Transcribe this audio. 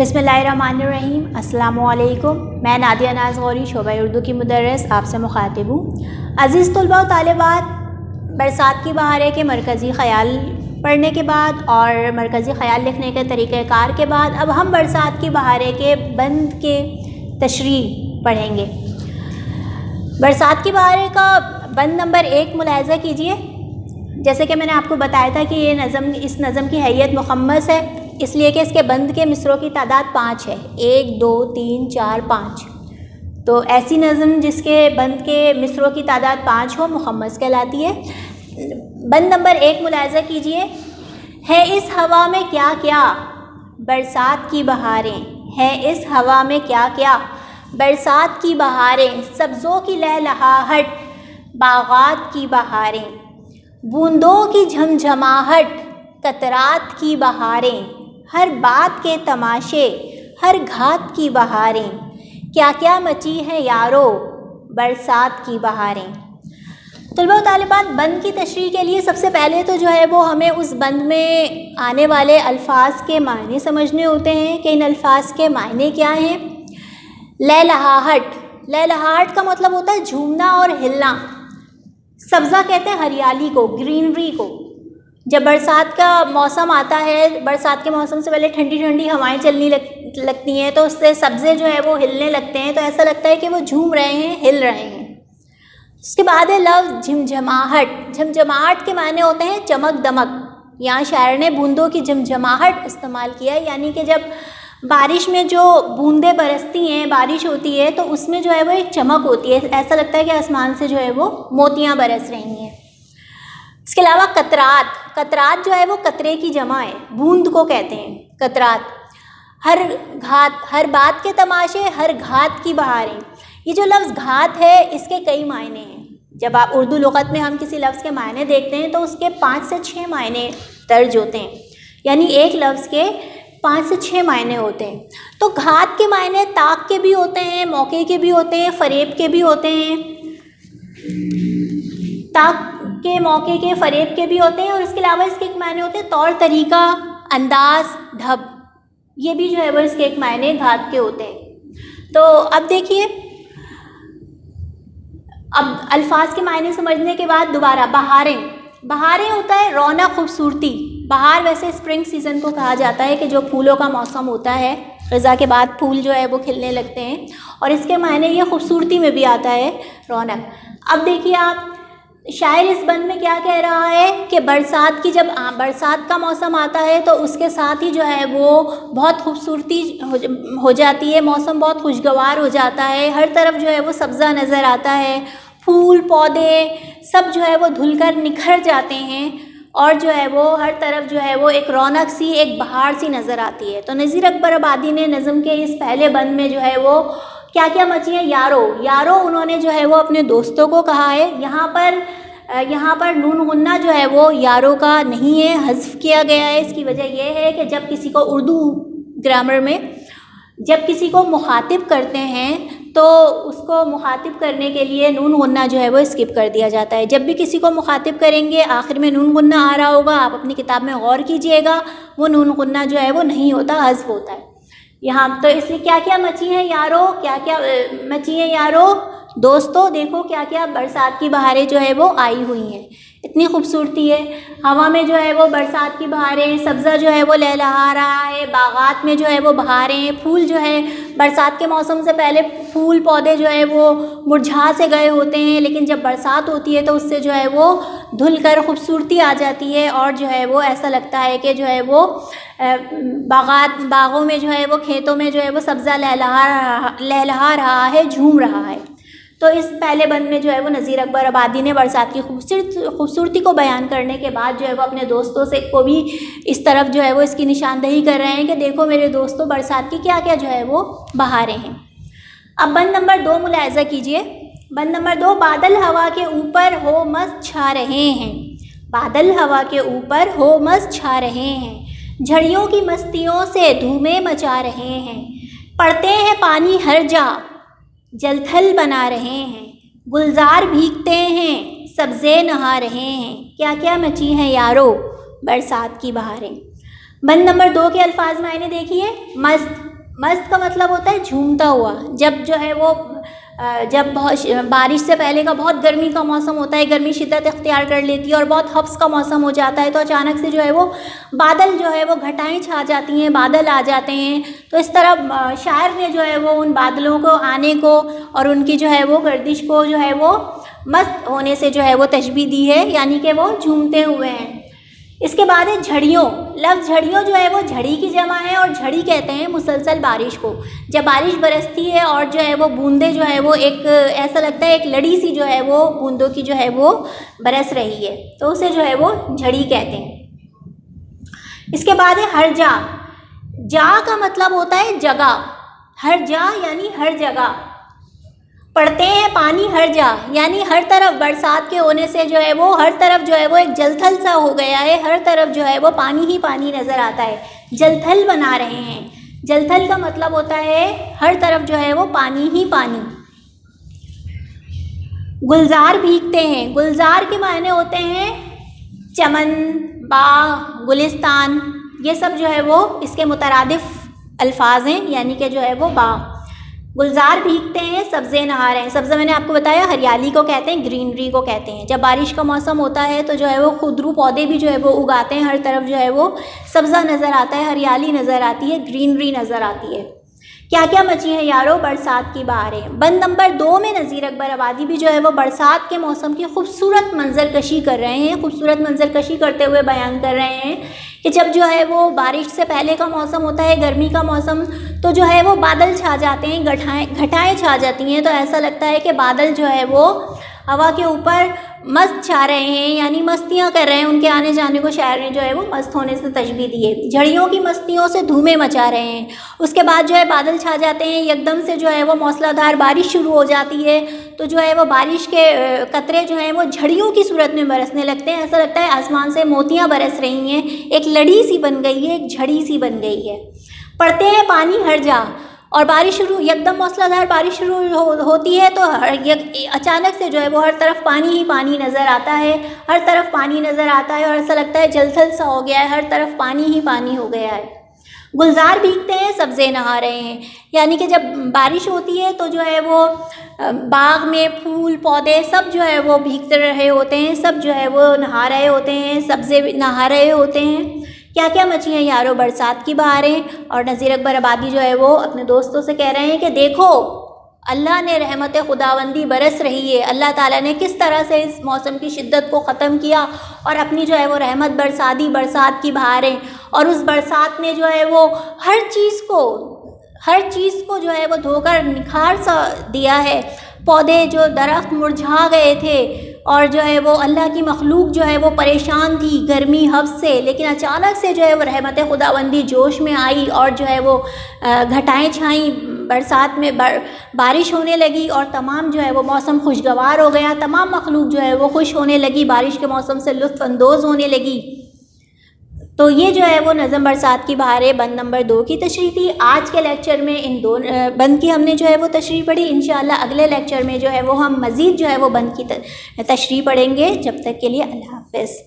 बिस्मिल्लाहिर्रहमानिर्रहीम। अस्सलामुअलैकुम। मैं नादिया नाज़ गौरी शोबा उर्दू की मुदर्रिस आपसे मुखातिब हूँ। अज़ीज़ तलबा व तालिबात, बरसात की बहारें के मरकज़ी ख़याल पढ़ने के बाद और मरकज़ी ख़याल लिखने के तरीक़ेकार के बाद अब हम बरसात की बहारें के बंद के तशरीह पढ़ेंगे। बरसात की बहारें का बंद नंबर 1 मुलाहिज़ा कीजिए। जैसे कि मैंने आपको बताया था कि ये नज़म, इस नज़म की हैयत मुखम्मस है, इसलिए कि इसके बंद के मिसरों की तादाद 5 है। 1 2 3 4 5। तो ऐसी नज़म जिसके बंद के मिसरों की तादाद 5 हो मुखम्मस कहलाती है। बंद नंबर 1 मुलाहिज़ा कीजिए। है इस हवा में क्या क्या बरसात की बहारें, है इस हवा में क्या क्या बरसात की बहारें, सब्ज़ों की लहलहाहट, बागात की बहारें, बूंदों की झमझमाहट, कतरात की बहारें, हर बात के तमाशे, हर घात की बहारें, क्या क्या मची है यारो बरसात की बहारें। तलबा व तालिबात, बंद की तशरीह के लिए सबसे पहले तो जो है वो हमें उस बंद में आने वाले अल्फाज के मायने समझने होते हैं कि इन अल्फाज के मायने क्या हैं। लहलहाहट, लहलहाहट का मतलब होता है झूमना और हिलना। सब्ज़ा कहते हैं हरियाली को, ग्रीनरी को। जब बरसात का मौसम आता है, बरसात के मौसम से पहले ठंडी ठंडी हवाएं चलने लगती हैं, तो उससे सब्ज़े जो है वो हिलने लगते हैं, तो ऐसा लगता है कि वो झूम रहे हैं, हिल रहे हैं। उसके बाद है लफ्ज़ झमझमाहट। झमझमाहट के मायने होते हैं चमक दमक। यहाँ शायर ने बूंदों की झमझमाहट इस्तेमाल किया है, यानी कि जब बारिश में जो बूंदें बरसती हैं, बारिश होती है, तो उसमें जो है वो एक चमक होती है, ऐसा लगता है कि आसमान से जो है वो मोतियाँ बरस रही हैं। इसके अलावा कतरात, कतरात जो है वो कतरे की जमा है, बूंद को कहते हैं कतरात। हर घात, हर बात के तमाशे, हर घात की बहारें। ये जो लफ्ज़ घात है इसके कई मायने हैं। जब आप उर्दू लुग़त में हम किसी लफ्ज़ के मायने देखते हैं तो उसके 5 से 6 मायने दर्ज होते हैं, यानी एक लफ्ज़ के 5 से 6 मायने होते हैं। तो घात के मायने ताक के भी होते हैं, मौके के भी होते हैं, फ़रेब के भी होते हैं। ताक के, मौके के, फ़रेब के भी होते हैं। और इसके अलावा इसके एक मायने होते हैं तौर तरीका, अंदाज, ढब। ये भी जो है वो इसके एक मायने घात के होते हैं। तो अब देखिए, अब अल्फाज के मायने समझने के बाद दोबारा बहारें। बहारें होता है रौनक, खूबसूरती। बहार वैसे स्प्रिंग सीज़न को कहा जाता है कि जो फूलों का मौसम होता है, ग़िज़ा के बाद फूल जो है वो खिलने लगते हैं, और इसके मायने ये खूबसूरती में भी आता है, रौनक। अब देखिए आप, शायर इस बंद में क्या कह रहा है कि बरसात की, जब बरसात का मौसम आता है तो उसके साथ ही जो है वो बहुत खूबसूरती हो जाती है, मौसम बहुत खुशगवार हो जाता है, हर तरफ जो है वो सब्ज़ा नज़र आता है, फूल पौधे सब जो है वो धुलकर निखर जाते हैं, और जो है वो हर तरफ जो है वो एक रौनक सी, एक बहार सी नज़र आती है। तो नज़ीर अकबर आबादी ने नज़म के इस पहले बंद में जो है वो क्या क्या मची है, यारो, यारो उन्होंने जो है वो अपने दोस्तों को कहा है। यहाँ पर नून गुन्ना जो है वो यारो का नहीं है, हज़्फ़ किया गया है। इसकी वजह यह है कि जब किसी को उर्दू ग्रामर में जब किसी को मुखातिब करते हैं तो उसको मुखातिब करने के लिए नून गुन्ना जो है वो स्किप कर दिया जाता है। जब भी किसी को मुखातिब करेंगे आखिर में नून गुन्ना आ रहा होगा, आप अपनी किताब में गौर कीजिएगा, वो नून गुन्ना जो है वो नहीं होता, हज़्फ़ होता है यहाँ। तो इसलिए क्या क्या मची हैं यारो, क्या क्या मची हैं यारो, दोस्तों देखो क्या क्या बरसात की बहारें जो है वो आई हुई हैं। इतनी खूबसूरती है हवा में जो है वो बरसात की बहारें, सब्ज़ा जो है वो लहलहा रहा है, बागात में जो है वो बहारें, फूल जो है बरसात के मौसम से पहले फूल पौधे जो है वो मुरझा से गए होते हैं, लेकिन जब बरसात होती है तो उससे जो है वो धुल कर खूबसूरती आ जाती है, और जो है वो ऐसा लगता है कि जो है वो बागों में जो है वो, खेतों में जो है वो सब्ज़ा लहलहा रहा है, झूम रहा है। तो इस पहले बंद में जो है वो नज़ीर अकबर आबादी ने बरसात की खूबसूरती को बयान करने के बाद जो है वो अपने दोस्तों से को भी इस तरफ जो है वो इसकी निशानदही कर रहे हैं कि देखो मेरे दोस्तों, बरसात की क्या क्या जो है वो बहारें हैं। अब बंद नंबर 2 मुलाहिज़ा कीजिए। बंद नंबर 2, बादल हवा के ऊपर हो मस्त छा रहे हैं, बादल हवा के ऊपर हो मस्त छा रहे हैं, झड़ियों की मस्तियों से धूमें मचा रहे हैं, पड़ते हैं पानी हर जा, जलथल बना रहे हैं, गुलजार भीगते हैं, सब्ज़े नहा रहे हैं, क्या क्या मची हैं यारो बरसात की बहारें। बंद नंबर 2 के अल्फाज मायने देखिए। मस्त, मस्त का मतलब होता है झूमता हुआ। जब जो है वो जब बहुत बारिश से पहले का बहुत गर्मी का मौसम होता है, गर्मी शिद्दत इख्तियार कर लेती है और बहुत हब्स का मौसम हो जाता है, तो अचानक से जो है वो बादल जो है वो घटाएं छा जाती हैं, बादल आ जाते हैं। तो इस तरह शायर ने जो है वो उन बादलों को आने को और उनकी जो है वो गर्दिश को जो है वो मस्त होने से जो है वो तशबीह दी है, यानी कि वो झूमते हुए हैं। इसके बाद है झड़ियों। लफ्ज़ झड़ियों जो है वो झड़ी की जमा है और झड़ी कहते हैं मुसलसल बारिश को। जब बारिश बरसती है और जो है वो बूंदें जो है वो एक ऐसा लगता है एक लड़ी सी जो है वो बूंदों की जो है वो बरस रही है, तो उसे जो है वो झड़ी कहते हैं। इसके बाद है हर जा। जा का मतलब होता है जगह। हर जा यानी हर जगह। पड़ते हैं पानी हर जा, यानी हर तरफ बरसात के होने से जो है वो हर तरफ जो है वो एक जलथल सा हो गया है, हर तरफ जो है वो पानी ही पानी नज़र आता है। जलथल बना रहे हैं। जलथल का मतलब होता है हर तरफ जो है वो पानी ही पानी। गुलजार भीगते हैं। गुलजार के मायने होते हैं चमन, बाग, गुलिस्तान, ये सब जो है वो इसके मुतरादिफ अल्फाज हैं, यानी कि जो है वो बाग। गुलजार भीगते हैं, सब्ज़े नहा रहे हैं। सब्ज़ा मैंने आपको बताया हरियाली को कहते हैं, ग्रीनरी को कहते हैं। जब बारिश का मौसम होता है तो जो है वो खुदरू पौधे भी जो है वो उगाते हैं, हर तरफ जो है वो सब्ज़ा नज़र आता है, हरियाली नज़र आती है, ग्रीनरी नज़र आती है। क्या क्या मची है यारो बरसात की बहारें। बंद नंबर 2 में नज़ीर अकबर आबादी भी जो है वो बरसात के मौसम की खूबसूरत मंजरकशी कर रहे हैं, खूबसूरत मंजरकशी करते हुए बयान कर रहे हैं कि जब जो है वो बारिश से पहले का मौसम होता है, गर्मी का मौसम, तो जो है वो बादल छा जाते हैं, घटाएं छा जाती हैं, तो ऐसा लगता है कि बादल जो है वो हवा के ऊपर मस्त छा रहे हैं, यानी मस्तियाँ कर रहे हैं। उनके आने जाने को शायर ने जो है वो मस्त होने से तशबीह दी है। झड़ियों की मस्तियों से धूमें मचा रहे हैं। उसके बाद जो है बादल छा जाते हैं, एकदम से जो है वो मौसलाधार बारिश शुरू हो जाती है, तो जो है वो बारिश के कतरे जो हैं वो झड़ियों की सूरत में बरसने लगते हैं। ऐसा लगता है आसमान से मोतियाँ बरस रही हैं, एक लड़ी सी बन गई है, एक झड़ी सी बन गई है। पड़ते हैं पानी हर जा, और बारिश शुरू, एकदम मौसलाधार बारिश शुरू होती है तो अचानक से जो है वो हर तरफ पानी ही पानी नज़र आता है, हर तरफ पानी नज़र आता है और ऐसा लगता है जलथल सा हो गया है, हर तरफ पानी ही पानी हो गया है। गुलजार भीगते हैं, सब्ज़े नहा रहे हैं, यानी कि जब बारिश होती है तो जो है वो बाग में फूल पौधे सब जो है वो भीग रहे होते हैं, सब जो है वो नहा रहे होते हैं, सब्ज़े नहा रहे होते हैं। क्या क्या मची हैं यारो बरसात की बहारें। और नज़ीर अकबर आबादी जो है वो अपने दोस्तों से कह रहे हैं कि देखो अल्लाह ने रहमत खुदावंदी बरस रही है, अल्लाह ताला ने किस तरह से इस मौसम की शिद्दत को ख़त्म किया और अपनी जो है वो रहमत बरसा दी, बरसात की बहारें। और उस बरसात ने जो है वो हर चीज़ को जो है वो धोकर निखार सा दिया है। पौधे जो दरख्त मुरझा गए थे और जो है वो अल्लाह की मखलूक जो है वो परेशान थी गर्मी हब्स से, लेकिन अचानक से जो है वो रहमत खुदावंदी जोश में आई और जो है वो घटाएं छाई, बरसात में बारिश होने लगी और तमाम जो है वो मौसम खुशगवार हो गया, तमाम मखलूक जो है वो खुश होने लगी, बारिश के मौसम से लुत्फ़ अंदोज़ होने लगी। तो ये जो है वो नज़म बरसात की बहारें बंद नंबर 2 की तशरीह थी। आज के लेक्चर में इन दो बंद की हमने जो है वो तशरीह पढ़ी। इंशाअल्लाह अगले लेक्चर में जो है वो हम मज़ीद जो है वो बंद की तशरीह पढ़ेंगे। जब तक के लिए अल्लाह हाफ़िज़।